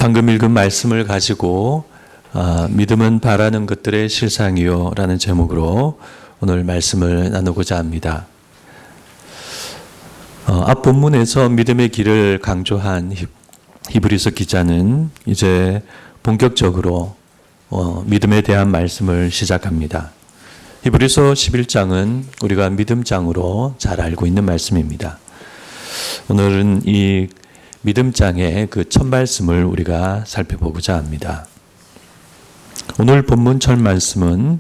방금 읽은 말씀을 가지고 믿음은 바라는 것들의 실상이요 라는 제목으로 오늘 말씀을 나누고자 합니다. 앞 본문에서 믿음의 길을 강조한 히브리서 기자는 이제 본격적으로 믿음에 대한 말씀을 시작합니다. 히브리서 11장은 우리가 믿음장으로 잘 알고 있는 말씀입니다. 오늘은 이 믿음장의 그 첫 말씀을 우리가 살펴보고자 합니다. 오늘 본문 첫 말씀은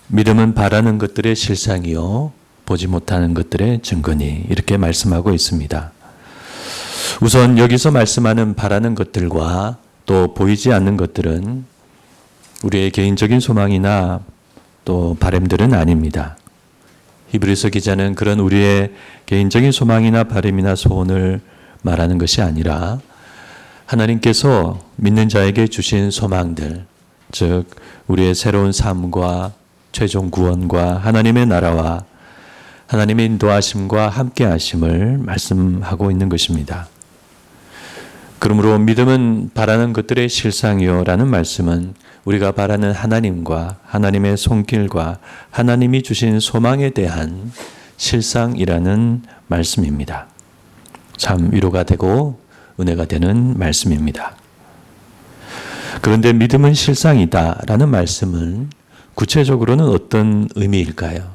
믿음은 바라는 것들의 실상이요 보지 못하는 것들의 증거니 이렇게 말씀하고 있습니다. 우선 여기서 말씀하는 바라는 것들과 또 보이지 않는 것들은 우리의 개인적인 소망이나 또 바람들은 아닙니다. 히브리서 기자는 그런 우리의 개인적인 소망이나 바람이나 소원을 말하는 것이 아니라 하나님께서 믿는 자에게 주신 소망들, 즉 우리의 새로운 삶과 최종 구원과 하나님의 나라와 하나님의 인도하심과 함께하심을 말씀하고 있는 것입니다. 그러므로 믿음은 바라는 것들의 실상이요 라는 말씀은 우리가 바라는 하나님과 하나님의 손길과 하나님이 주신 소망에 대한 실상이라는 말씀입니다. 참 위로가 되고 은혜가 되는 말씀입니다. 그런데 믿음은 실상이다 라는 말씀은 구체적으로는 어떤 의미일까요?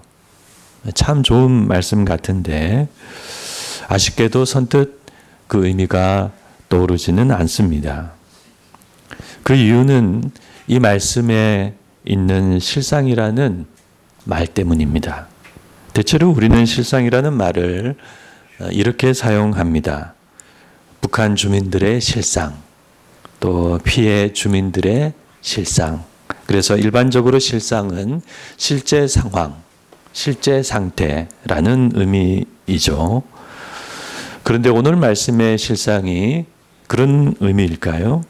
참 좋은 말씀 같은데 아쉽게도 선뜻 그 의미가 떠오르지는 않습니다. 그 이유는 이 말씀에 있는 실상이라는 말 때문입니다. 대체로 우리는 실상이라는 말을 이렇게 사용합니다. 북한 주민들의 실상, 또 피해 주민들의 실상. 그래서 일반적으로 실상은 실제 상황, 실제 상태라는 의미이죠. 그런데 오늘 말씀의 실상이 그런 의미일까요?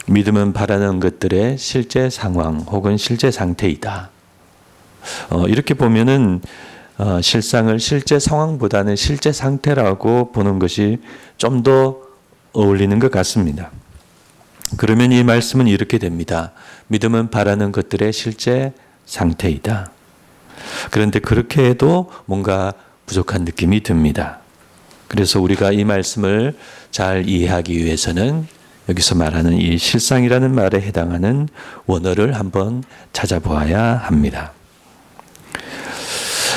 믿음은 바라는 것들의 실제 상황 혹은 실제 상태이다. 이렇게 보면은 실상을 실제 상황보다는 실제 상태라고 보는 것이 좀 더 어울리는 것 같습니다. 그러면 이 말씀은 이렇게 됩니다. 믿음은 바라는 것들의 실제 상태이다. 그런데 그렇게 해도 뭔가 부족한 느낌이 듭니다. 그래서 우리가 이 말씀을 잘 이해하기 위해서는 여기서 말하는 이 실상이라는 말에 해당하는 원어를 한번 찾아보아야 합니다.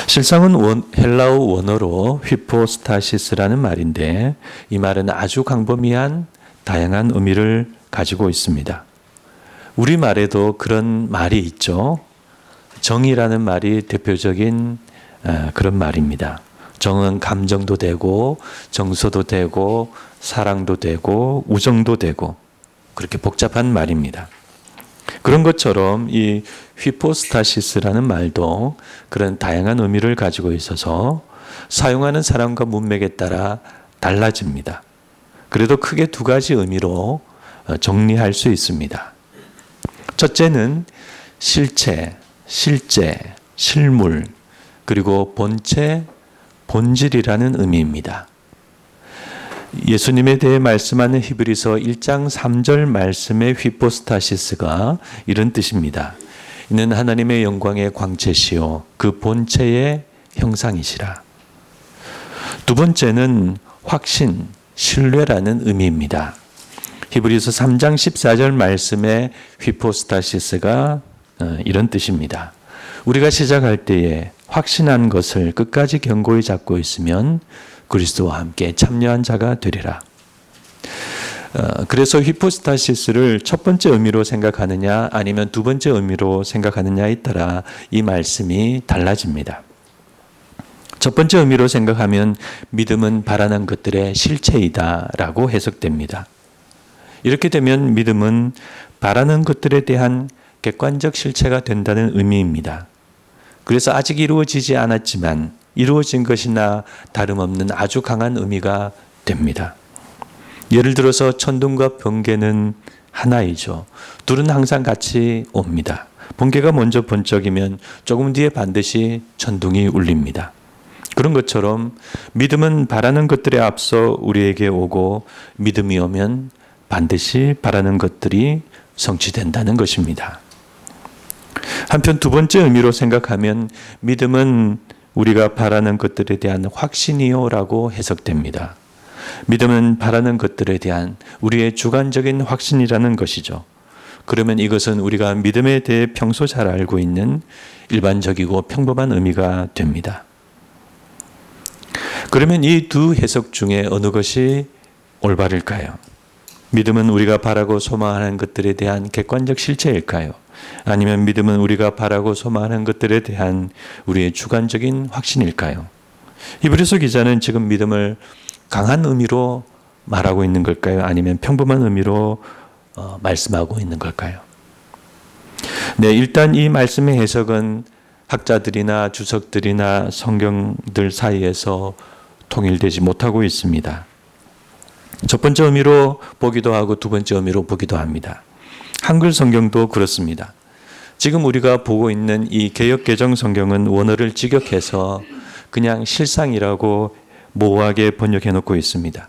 실상은 헬라어 원어로 휘포스타시스라는 말인데 이 말은 아주 광범위한 다양한 의미를 가지고 있습니다. 우리말에도 그런 말이 있죠. 정이라는 말이 대표적인 그런 말입니다. 정은 감정도 되고 정서도 되고 사랑도 되고 우정도 되고 그렇게 복잡한 말입니다. 그런 것처럼 이 휘포스타시스라는 말도 그런 다양한 의미를 가지고 있어서 사용하는 사람과 문맥에 따라 달라집니다. 그래도 크게 두 가지 의미로 정리할 수 있습니다. 첫째는 실체, 실제, 실물, 그리고 본체, 본질이라는 의미입니다. 예수님에 대해 말씀하는 히브리서 1장 3절 말씀의 휘포스타시스가 이런 뜻입니다. 이는 하나님의 영광의 광채시요 그 본체의 형상이시라. 두 번째는 확신, 신뢰라는 의미입니다. 히브리서 3장 14절 말씀의 휘포스타시스가 이런 뜻입니다. 우리가 시작할 때에 확신한 것을 끝까지 견고히 잡고 있으면 그리스도와 함께 참여한 자가 되리라. 그래서 휘포스타시스를 첫 번째 의미로 생각하느냐 아니면 두 번째 의미로 생각하느냐에 따라 이 말씀이 달라집니다. 첫 번째 의미로 생각하면 믿음은 바라는 것들의 실체이다 라고 해석됩니다. 이렇게 되면 믿음은 바라는 것들에 대한 객관적 실체가 된다는 의미입니다. 그래서 아직 이루어지지 않았지만 이루어진 것이나 다름없는 아주 강한 의미가 됩니다. 예를 들어서 천둥과 번개는 하나이죠. 둘은 항상 같이 옵니다. 번개가 먼저 번쩍이면 조금 뒤에 반드시 천둥이 울립니다. 그런 것처럼 믿음은 바라는 것들에 앞서 우리에게 오고 믿음이 오면 반드시 바라는 것들이 성취된다는 것입니다. 한편 두 번째 의미로 생각하면 믿음은 우리가 바라는 것들에 대한 확신이요라고 해석됩니다. 믿음은 바라는 것들에 대한 우리의 주관적인 확신이라는 것이죠. 그러면 이것은 우리가 믿음에 대해 평소 잘 알고 있는 일반적이고 평범한 의미가 됩니다. 그러면 이 두 해석 중에 어느 것이 올바를까요? 믿음은 우리가 바라고 소망하는 것들에 대한 객관적 실체일까요? 아니면 믿음은 우리가 바라고 소망하는 것들에 대한 우리의 주관적인 확신일까요? 히브리서 기자는 지금 믿음을 강한 의미로 말하고 있는 걸까요? 아니면 평범한 의미로 말씀하고 있는 걸까요? 네, 일단 이 말씀의 해석은 학자들이나 주석들이나 성경들 사이에서 통일되지 못하고 있습니다. 첫 번째 의미로 보기도 하고 두 번째 의미로 보기도 합니다. 한글 성경도 그렇습니다. 지금 우리가 보고 있는 이 개역개정 성경은 원어를 직역해서 그냥 실상이라고 모호하게 번역해 놓고 있습니다.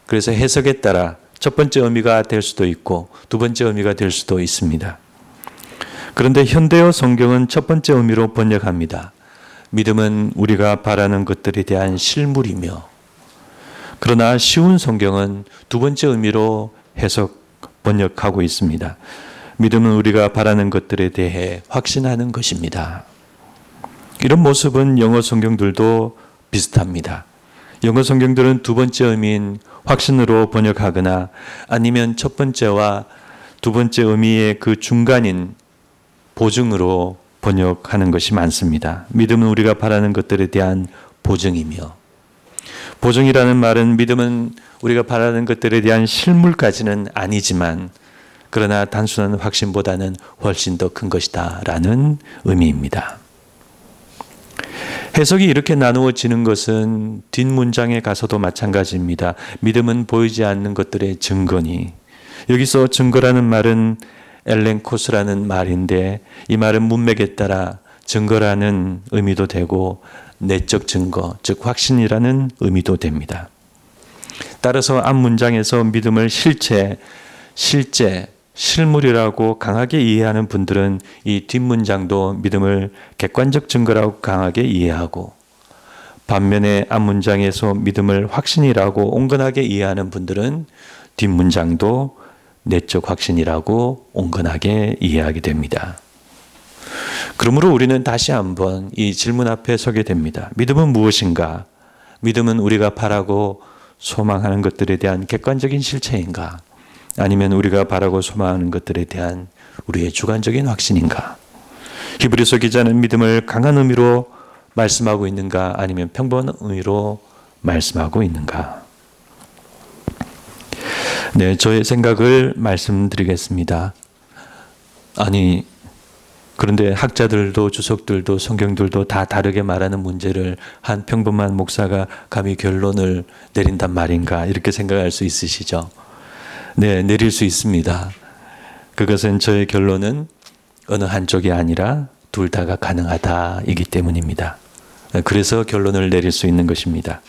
그래서 해석에 따라 첫 번째 의미가 될 수도 있고 두 번째 의미가 될 수도 있습니다. 그런데 현대어 성경은 첫 번째 의미로 번역합니다. 믿음은 우리가 바라는 것들에 대한 실물이며, 그러나 쉬운 성경은 두 번째 의미로 번역하고 있습니다. 믿음은 우리가 바라는 것들에 대해 확신하는 것입니다. 이런 모습은 영어 성경들도 비슷합니다. 영어 성경들은 두 번째 의미인 확신으로 번역하거나 아니면 첫 번째와 두 번째 의미의 그 중간인 보증으로 번역하는 것이 많습니다. 믿음은 우리가 바라는 것들에 대한 보증이며, 보증이라는 말은 믿음은 우리가 바라는 것들에 대한 실물까지는 아니지만 그러나 단순한 확신보다는 훨씬 더 큰 것이다 라는 의미입니다. 해석이 이렇게 나누어지는 것은 뒷문장에 가서도 마찬가지입니다. 믿음은 보이지 않는 것들의 증거니, 여기서 증거라는 말은 엘렌코스라는 말인데 이 말은 문맥에 따라 증거라는 의미도 되고 내적 증거, 즉 확신이라는 의미도 됩니다. 따라서 앞 문장에서 믿음을 실체, 실물이라고 강하게 이해하는 분들은 이 뒷문장도 믿음을 객관적 증거라고 강하게 이해하고, 반면에 앞 문장에서 믿음을 확신이라고 온건하게 이해하는 분들은 뒷문장도 내적 확신이라고 온건하게 이해하게 됩니다. 그러므로 우리는 다시 한번 이 질문 앞에 서게 됩니다. 믿음은 무엇인가? 믿음은 우리가 바라고 소망하는 것들에 대한 객관적인 실체인가? 아니면 우리가 바라고 소망하는 것들에 대한 우리의 주관적인 확신인가? 히브리서 기자는 믿음을 강한 의미로 말씀하고 있는가? 아니면 평범한 의미로 말씀하고 있는가? 네, 저의 생각을 말씀드리겠습니다. 그런데 학자들도 주석들도 성경들도 다 다르게 말하는 문제를 한 평범한 목사가 감히 결론을 내린단 말인가, 이렇게 생각할 수 있으시죠? 네, 내릴 수 있습니다. 그것은 저의 결론은 어느 한쪽이 아니라 둘 다가 가능하다이기 때문입니다. 그래서 결론을 내릴 수 있는 것입니다.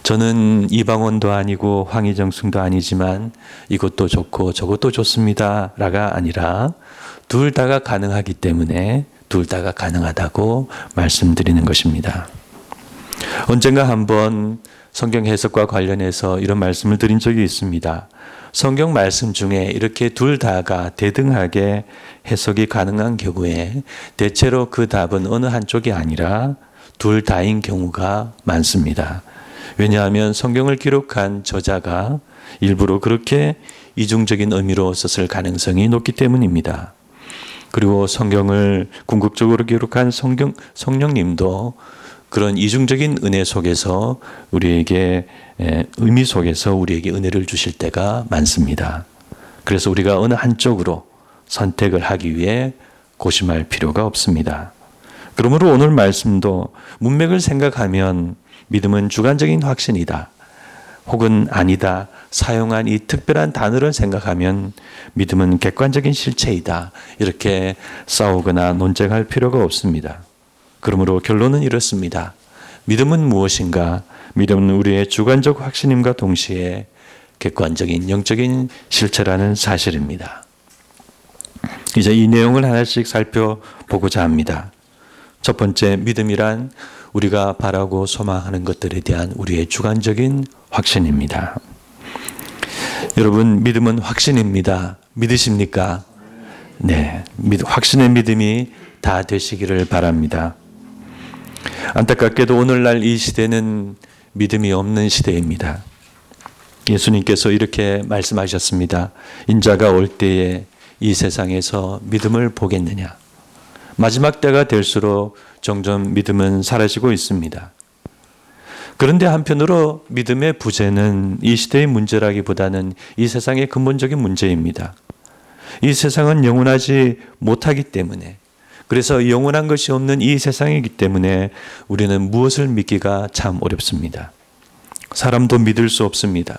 저는 이방원도 아니고 황희정승도 아니지만 이것도 좋고 저것도 좋습니다 라가 아니라 둘 다가 가능하기 때문에 둘 다가 가능하다고 말씀드리는 것입니다. 언젠가 한번 성경 해석과 관련해서 이런 말씀을 드린 적이 있습니다. 성경 말씀 중에 이렇게 둘 다가 대등하게 해석이 가능한 경우에 대체로 그 답은 어느 한쪽이 아니라 둘 다인 경우가 많습니다. 왜냐하면 성경을 기록한 저자가 일부러 그렇게 이중적인 의미로 썼을 가능성이 높기 때문입니다. 그리고 성경을 궁극적으로 기록한 성령님도 그런 이중적인 은혜 속에서 우리에게 의미 속에서 우리에게 은혜를 주실 때가 많습니다. 그래서 우리가 어느 한쪽으로 선택을 하기 위해 고심할 필요가 없습니다. 그러므로 오늘 말씀도 문맥을 생각하면 믿음은 주관적인 확신이다, 혹은 아니다 사용한 이 특별한 단어를 생각하면 믿음은 객관적인 실체이다, 이렇게 싸우거나 논쟁할 필요가 없습니다. 그러므로 결론은 이렇습니다. 믿음은 무엇인가? 믿음은 우리의 주관적 확신임과 동시에 객관적인 영적인 실체라는 사실입니다. 이제 이 내용을 하나씩 살펴보고자 합니다. 첫 번째, 믿음이란 우리가 바라고 소망하는 것들에 대한 우리의 주관적인 확신입니다. 여러분, 믿음은 확신입니다. 믿으십니까? 네, 확신의 믿음이 다 되시기를 바랍니다. 안타깝게도 오늘날 이 시대는 믿음이 없는 시대입니다. 예수님께서 이렇게 말씀하셨습니다. 인자가 올 때에 이 세상에서 믿음을 보겠느냐. 마지막 때가 될수록 점점 믿음은 사라지고 있습니다. 그런데 한편으로 믿음의 부재는 이 시대의 문제라기보다는 이 세상의 근본적인 문제입니다. 이 세상은 영원하지 못하기 때문에, 그래서 영원한 것이 없는 이 세상이기 때문에 우리는 무엇을 믿기가 참 어렵습니다. 사람도 믿을 수 없습니다.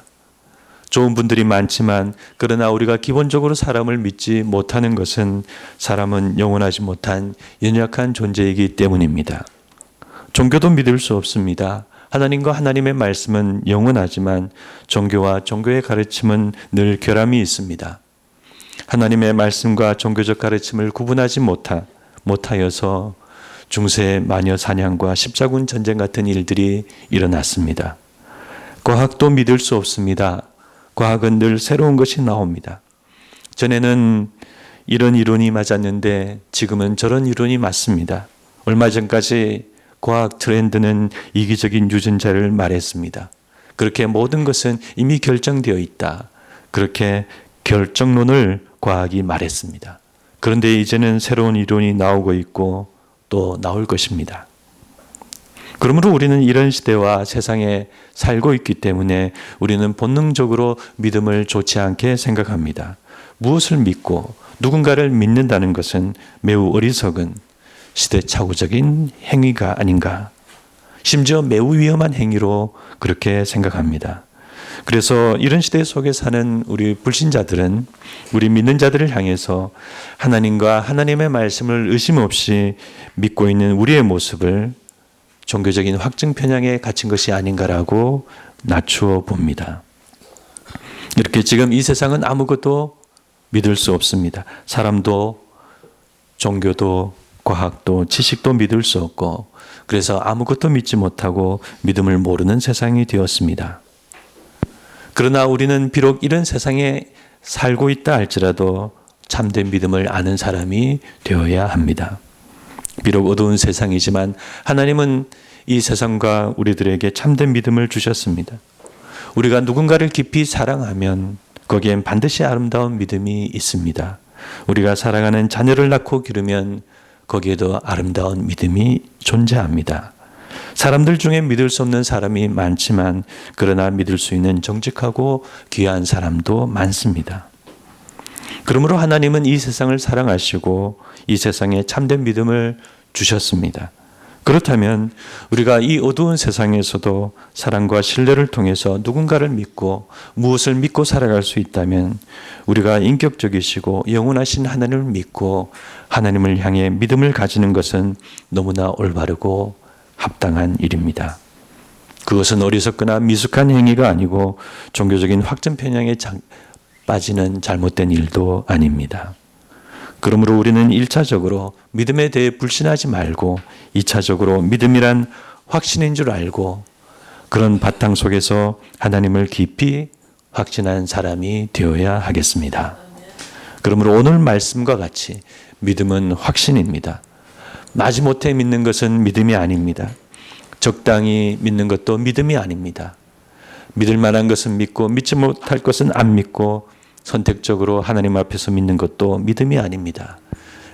좋은 분들이 많지만 그러나 우리가 기본적으로 사람을 믿지 못하는 것은 사람은 영원하지 못한 연약한 존재이기 때문입니다. 종교도 믿을 수 없습니다. 하나님과 하나님의 말씀은 영원하지만 종교와 종교의 가르침은 늘 결함이 있습니다. 하나님의 말씀과 종교적 가르침을 구분하지 못하여서 중세 마녀 사냥과 십자군 전쟁 같은 일들이 일어났습니다. 과학도 믿을 수 없습니다. 과학은 늘 새로운 것이 나옵니다. 전에는 이런 이론이 맞았는데 지금은 저런 이론이 맞습니다. 얼마 전까지 과학 트렌드는 이기적인 유전자를 말했습니다. 그렇게 모든 것은 이미 결정되어 있다. 그렇게 결정론을 과학이 말했습니다. 그런데 이제는 새로운 이론이 나오고 있고 또 나올 것입니다. 그러므로 우리는 이런 시대와 세상에 살고 있기 때문에 우리는 본능적으로 믿음을 좋지 않게 생각합니다. 무엇을 믿고 누군가를 믿는다는 것은 매우 어리석은 시대착오적인 행위가 아닌가. 심지어 매우 위험한 행위로 그렇게 생각합니다. 그래서 이런 시대 속에 사는 우리 불신자들은 우리 믿는 자들을 향해서 하나님과 하나님의 말씀을 의심 없이 믿고 있는 우리의 모습을 종교적인 확증 편향에 갇힌 것이 아닌가라고 낮추어 봅니다. 이렇게 지금 이 세상은 아무것도 믿을 수 없습니다. 사람도 종교도 과학도 지식도 믿을 수 없고 그래서 아무것도 믿지 못하고 믿음을 모르는 세상이 되었습니다. 그러나 우리는 비록 이런 세상에 살고 있다 할지라도 참된 믿음을 아는 사람이 되어야 합니다. 비록 어두운 세상이지만 하나님은 이 세상과 우리들에게 참된 믿음을 주셨습니다. 우리가 누군가를 깊이 사랑하면 거기엔 반드시 아름다운 믿음이 있습니다. 우리가 사랑하는 자녀를 낳고 기르면 거기에도 아름다운 믿음이 존재합니다. 사람들 중에 믿을 수 없는 사람이 많지만 그러나 믿을 수 있는 정직하고 귀한 사람도 많습니다. 그러므로 하나님은 이 세상을 사랑하시고 이 세상에 참된 믿음을 주셨습니다. 그렇다면 우리가 이 어두운 세상에서도 사랑과 신뢰를 통해서 누군가를 믿고 무엇을 믿고 살아갈 수 있다면 우리가 인격적이시고 영원하신 하나님을 믿고 하나님을 향해 믿음을 가지는 것은 너무나 올바르고 합당한 일입니다. 그것은 어리석거나 미숙한 행위가 아니고 종교적인 확증 편향에 빠지는 잘못된 일도 아닙니다. 그러므로 우리는 1차적으로 믿음에 대해 불신하지 말고 2차적으로 믿음이란 확신인 줄 알고 그런 바탕 속에서 하나님을 깊이 확신한 사람이 되어야 하겠습니다. 그러므로 오늘 말씀과 같이 믿음은 확신입니다. 마지못해 믿는 것은 믿음이 아닙니다. 적당히 믿는 것도 믿음이 아닙니다. 믿을 만한 것은 믿고 믿지 못할 것은 안 믿고 선택적으로 하나님 앞에서 믿는 것도 믿음이 아닙니다.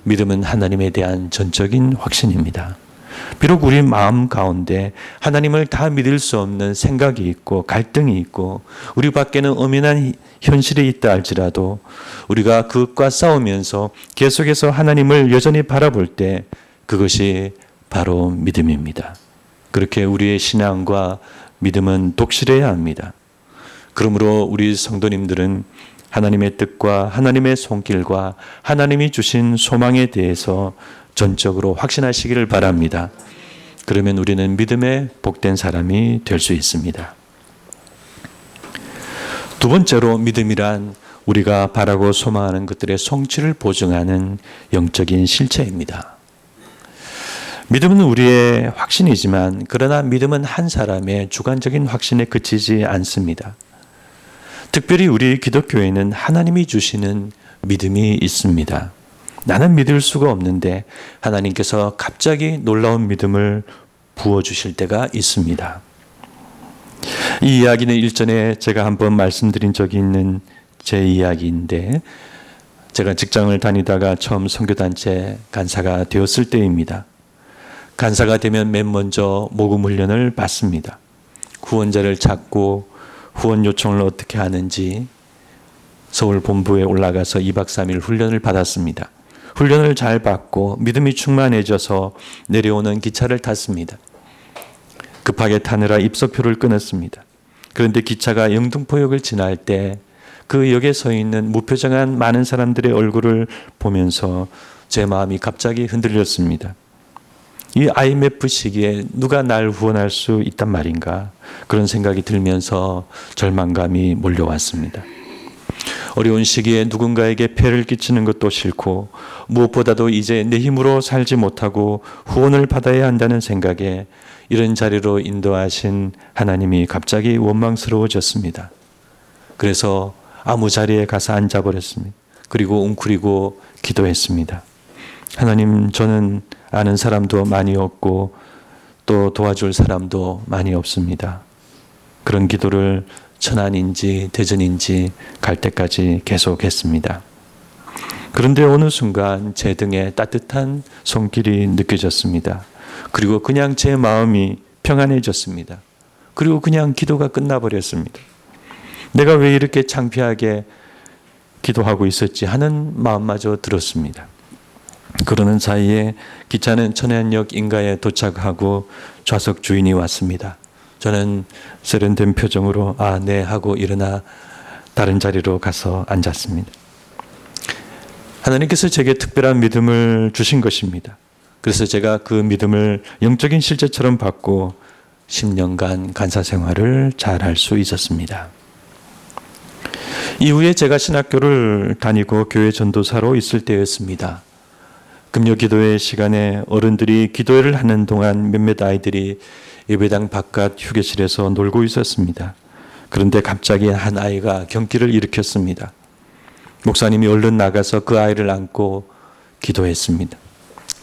믿음은 하나님에 대한 전적인 확신입니다. 비록 우리 마음 가운데 하나님을 다 믿을 수 없는 생각이 있고 갈등이 있고 우리 밖에는 엄연한 현실이 있다 할지라도 우리가 그것과 싸우면서 계속해서 하나님을 여전히 바라볼 때 그것이 바로 믿음입니다. 그렇게 우리의 신앙과 믿음은 독실해야 합니다. 그러므로 우리 성도님들은 하나님의 뜻과 하나님의 손길과 하나님이 주신 소망에 대해서 전적으로 확신하시기를 바랍니다. 그러면 우리는 믿음에 복된 사람이 될 수 있습니다. 두 번째로 믿음이란 우리가 바라고 소망하는 것들의 성취를 보증하는 영적인 실체입니다. 믿음은 우리의 확신이지만 그러나 믿음은 한 사람의 주관적인 확신에 그치지 않습니다. 특별히 우리 기독교에는 하나님이 주시는 믿음이 있습니다. 나는 믿을 수가 없는데 하나님께서 갑자기 놀라운 믿음을 부어주실 때가 있습니다. 이 이야기는 일전에 제가 한번 말씀드린 적이 있는 제 이야기인데, 제가 직장을 다니다가 처음 선교단체 간사가 되었을 때입니다. 간사가 되면 맨 먼저 모금 훈련을 받습니다. 후원자를 찾고 후원 요청을 어떻게 하는지 서울 본부에 올라가서 2박 3일 훈련을 받았습니다. 훈련을 잘 받고 믿음이 충만해져서 내려오는 기차를 탔습니다. 급하게 타느라 입석표를 끊었습니다. 그런데 기차가 영등포역을 지날 때 그 역에 서 있는 무표정한 많은 사람들의 얼굴을 보면서 제 마음이 갑자기 흔들렸습니다. 이 IMF 시기에 누가 날 후원할 수 있단 말인가, 그런 생각이 들면서 절망감이 몰려왔습니다. 어려운 시기에 누군가에게 폐를 끼치는 것도 싫고 무엇보다도 이제 내 힘으로 살지 못하고 후원을 받아야 한다는 생각에 이런 자리로 인도하신 하나님이 갑자기 원망스러워졌습니다. 그래서 아무 자리에 가서 앉아버렸습니다. 그리고 웅크리고 기도했습니다. 하나님, 저는 아는 사람도 많이 없고 또 도와줄 사람도 많이 없습니다. 그런 기도를 천안인지 대전인지 갈 때까지 계속했습니다. 그런데 어느 순간 제 등에 따뜻한 손길이 느껴졌습니다. 그리고 그냥 제 마음이 평안해졌습니다. 그리고 그냥 기도가 끝나버렸습니다. 내가 왜 이렇게 창피하게 기도하고 있었지 하는 마음마저 들었습니다. 그러는 사이에 기차는 천안역 인가에 도착하고 좌석 주인이 왔습니다. 저는 세련된 표정으로 아, 네 하고 일어나 다른 자리로 가서 앉았습니다. 하나님께서 제게 특별한 믿음을 주신 것입니다. 그래서 제가 그 믿음을 영적인 실제처럼 받고 10년간 간사 생활을 잘 할 수 있었습니다. 이후에 제가 신학교를 다니고 교회 전도사로 있을 때였습니다. 금요 기도회 시간에 어른들이 기도회를 하는 동안 몇몇 아이들이 예배당 바깥 휴게실에서 놀고 있었습니다. 그런데 갑자기 한 아이가 경기를 일으켰습니다. 목사님이 얼른 나가서 그 아이를 안고 기도했습니다.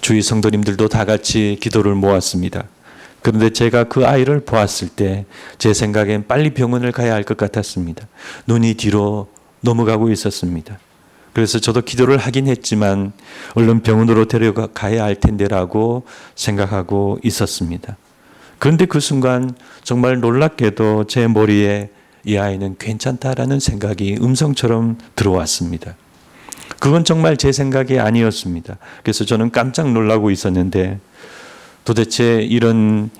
주위 성도님들도 다 같이 기도를 모았습니다. 그런데 제가 그 아이를 보았을 때 제 생각엔 빨리 병원을 가야 할 것 같았습니다. 눈이 뒤로 넘어가고 있었습니다. 그래서 저도 기도를 하긴 했지만 얼른 병원으로 데려가야 할 텐데라고 생각하고 있었습니다. 그런데 그 순간 정말 놀랍게도 제 머리에 이 아이는 괜찮다라는 생각이 음성처럼 들어왔습니다. 그건 정말 제 생각이 아니었습니다. 그래서 저는 깜짝 놀라고 있었는데 도대체 이런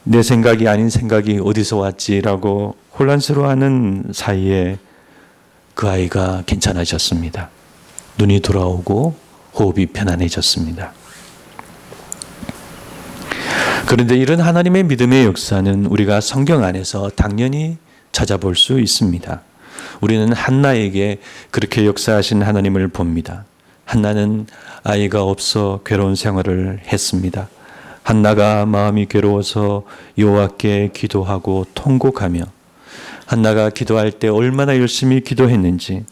내 생각이 아닌 생각이 어디서 왔지라고 혼란스러워하는 사이에 그 아이가 괜찮아졌습니다. 눈이 돌아오고 호흡이 편안해졌습니다. 그런데 이런 하나님의 믿음의 역사는 우리가 성경 안에서 당연히 찾아볼 수 있습니다. 우리는 한나에게 그렇게 역사하신 하나님을 봅니다. 한나는 아이가 없어 괴로운 생활을 했습니다. 한나가 마음이 괴로워서 여호와께 기도하고 통곡하며 한나가 기도할 때 얼마나 열심히 기도했는지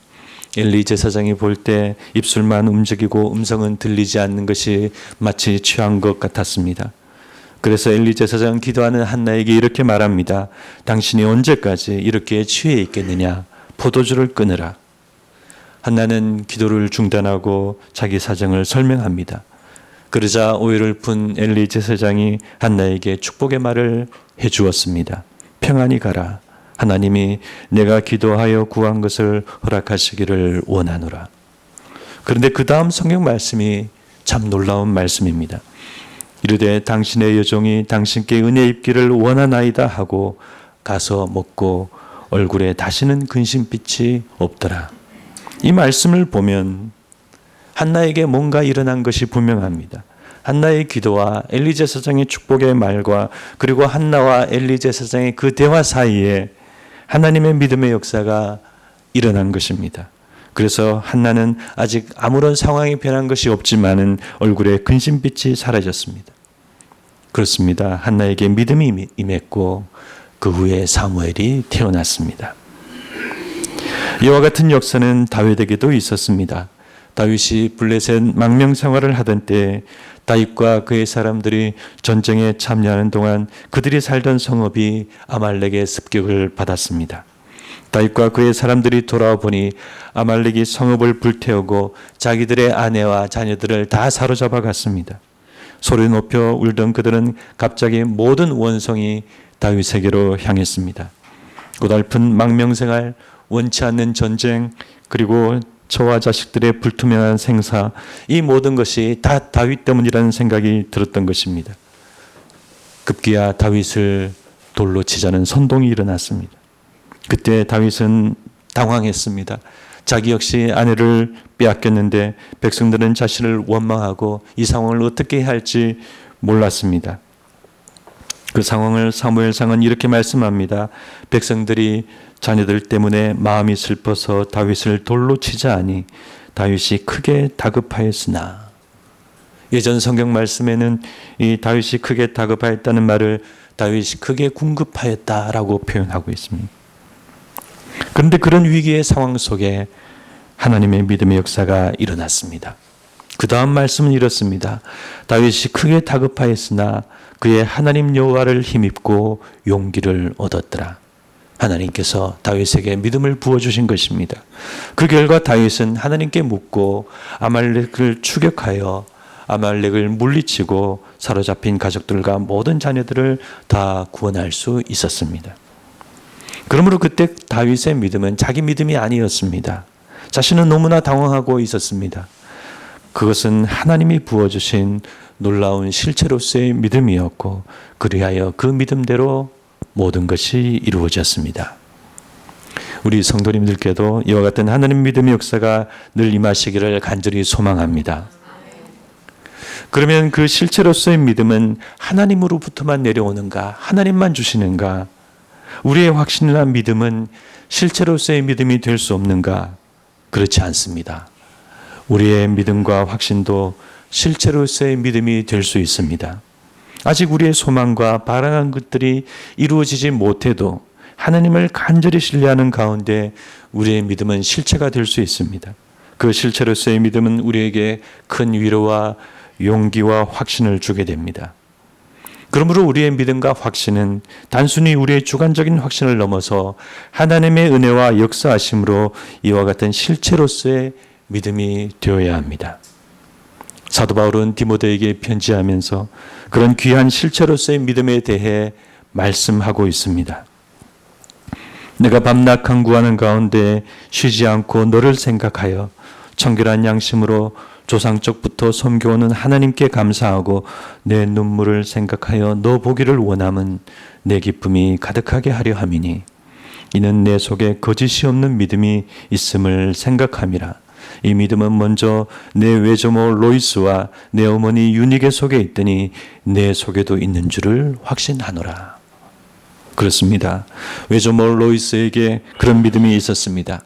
엘리 제사장이 볼 때 입술만 움직이고 음성은 들리지 않는 것이 마치 취한 것 같았습니다. 그래서 엘리 제사장은 기도하는 한나에게 이렇게 말합니다. 당신이 언제까지 이렇게 취해 있겠느냐? 포도주를 끊으라. 한나는 기도를 중단하고 자기 사정을 설명합니다. 그러자 오해를 푼 엘리 제사장이 한나에게 축복의 말을 해주었습니다. 평안히 가라. 하나님이 내가 기도하여 구한 것을 허락하시기를 원하노라. 그런데 그 다음 성경 말씀이 참 놀라운 말씀입니다. 이르되 당신의 여종이 당신께 은혜 입기를 원하나이다 하고 가서 먹고 얼굴에 다시는 근심빛이 없더라. 이 말씀을 보면 한나에게 뭔가 일어난 것이 분명합니다. 한나의 기도와 엘리 제사장의 축복의 말과 그리고 한나와 엘리 제사장의 그 대화 사이에 하나님의 믿음의 역사가 일어난 것입니다. 그래서 한나는 아직 아무런 상황이 변한 것이 없지만은 얼굴에 근심빛이 사라졌습니다. 그렇습니다. 한나에게 믿음이 임했고 그 후에 사무엘이 태어났습니다. 이와 같은 역사는 다윗에게도 있었습니다. 다윗이 블레셋 망명 생활을 하던 때 다윗과 그의 사람들이 전쟁에 참여하는 동안 그들이 살던 성읍이 아말렉의 습격을 받았습니다. 다윗과 그의 사람들이 돌아와 보니 아말렉이 성읍을 불태우고 자기들의 아내와 자녀들을 다 사로잡아 갔습니다. 소리 높여 울던 그들은 갑자기 모든 원성이 다윗에게로 향했습니다. 고달픈 망명생활, 원치 않는 전쟁, 그리고 저와 자식들의 불투명한 생사, 이 모든 것이 다 다윗 때문이라는 생각이 들었던 것입니다. 급기야 다윗을 돌로 치자는 선동이 일어났습니다. 그때 다윗은 당황했습니다. 자기 역시 아내를 빼앗겼는데 백성들은 자신을 원망하고 이 상황을 어떻게 해야 할지 몰랐습니다. 그 상황을 사무엘상은 이렇게 말씀합니다. 백성들이 자녀들 때문에 마음이 슬퍼서 다윗을 돌로 치자 하니 다윗이 크게 다급하였으나, 예전 성경 말씀에는 이 다윗이 크게 다급하였다는 말을 다윗이 크게 궁급하였다라고 표현하고 있습니다. 그런데 그런 위기의 상황 속에 하나님의 믿음의 역사가 일어났습니다. 그 다음 말씀은 이렇습니다. 다윗이 크게 다급하였으나 그의 하나님 여호와를 힘입고 용기를 얻었더라. 하나님께서 다윗에게 믿음을 부어주신 것입니다. 그 결과 다윗은 하나님께 묻고 아말렉을 추격하여 아말렉을 물리치고 사로잡힌 가족들과 모든 자녀들을 다 구원할 수 있었습니다. 그러므로 그때 다윗의 믿음은 자기 믿음이 아니었습니다. 자신은 너무나 당황하고 있었습니다. 그것은 하나님이 부어주신 놀라운 실체로서의 믿음이었고, 그리하여 그 믿음대로 모든 것이 이루어졌습니다. 우리 성도님들께도 이와 같은 하나님 믿음의 역사가 늘 임하시기를 간절히 소망합니다. 그러면 그 실체로서의 믿음은 하나님으로부터만 내려오는가? 하나님만 주시는가? 우리의 확신이나 믿음은 실체로서의 믿음이 될 수 없는가? 그렇지 않습니다. 우리의 믿음과 확신도 실체로서의 믿음이 될 수 있습니다. 아직 우리의 소망과 바라는 것들이 이루어지지 못해도 하나님을 간절히 신뢰하는 가운데 우리의 믿음은 실체가 될 수 있습니다. 그 실체로서의 믿음은 우리에게 큰 위로와 용기와 확신을 주게 됩니다. 그러므로 우리의 믿음과 확신은 단순히 우리의 주관적인 확신을 넘어서 하나님의 은혜와 역사하심으로 이와 같은 실체로서의 믿음이 되어야 합니다. 사도 바울은 디모데에게 편지하면서 그런 귀한 실체로서의 믿음에 대해 말씀하고 있습니다. 내가 밤낮 간구하는 가운데 쉬지 않고 너를 생각하여 청결한 양심으로 조상적부터 섬겨오는 하나님께 감사하고 내 눈물을 생각하여 너 보기를 원함은 내 기쁨이 가득하게 하려 함이니 이는 내 속에 거짓이 없는 믿음이 있음을 생각함이라. 이 믿음은 먼저 내 외조모 로이스와 내 어머니 유니게 속에 있더니 내 속에도 있는 줄을 확신하노라. 그렇습니다. 외조모 로이스에게 그런 믿음이 있었습니다.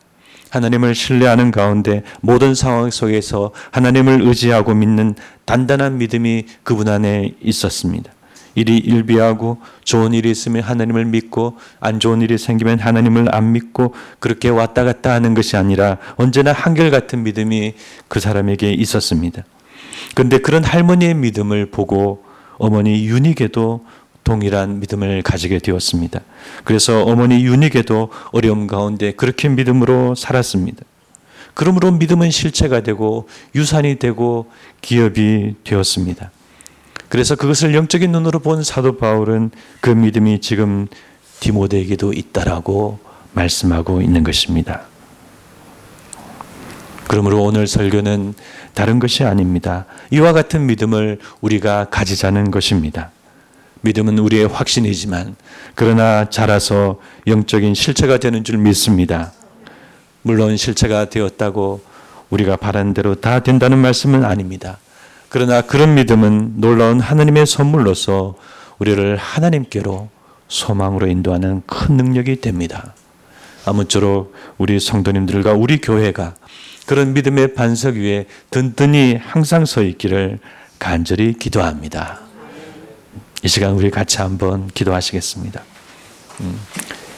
하나님을 신뢰하는 가운데 모든 상황 속에서 하나님을 의지하고 믿는 단단한 믿음이 그분 안에 있었습니다. 일이 일비하고 좋은 일이 있으면 하나님을 믿고 안 좋은 일이 생기면 하나님을 안 믿고 그렇게 왔다 갔다 하는 것이 아니라 언제나 한결같은 믿음이 그 사람에게 있었습니다. 그런데 그런 할머니의 믿음을 보고 어머니 유니게도 동일한 믿음을 가지게 되었습니다. 그래서 어머니 유니게도 어려움 가운데 그렇게 믿음으로 살았습니다. 그러므로 믿음은 실체가 되고 유산이 되고 기업이 되었습니다. 그래서 그것을 영적인 눈으로 본 사도 바울은 그 믿음이 지금 디모데에게도 있다라고 말씀하고 있는 것입니다. 그러므로 오늘 설교는 다른 것이 아닙니다. 이와 같은 믿음을 우리가 가지자는 것입니다. 믿음은 우리의 확신이지만 그러나 자라서 영적인 실체가 되는 줄 믿습니다. 물론 실체가 되었다고 우리가 바라는 대로 다 된다는 말씀은 아닙니다. 그러나 그런 믿음은 놀라운 하나님의 선물로서 우리를 하나님께로 소망으로 인도하는 큰 능력이 됩니다. 아무쪼록 우리 성도님들과 우리 교회가 그런 믿음의 반석 위에 든든히 항상 서 있기를 간절히 기도합니다. 이 시간 우리 같이 한번 기도하시겠습니다.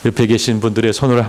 옆에 계신 분들의 손을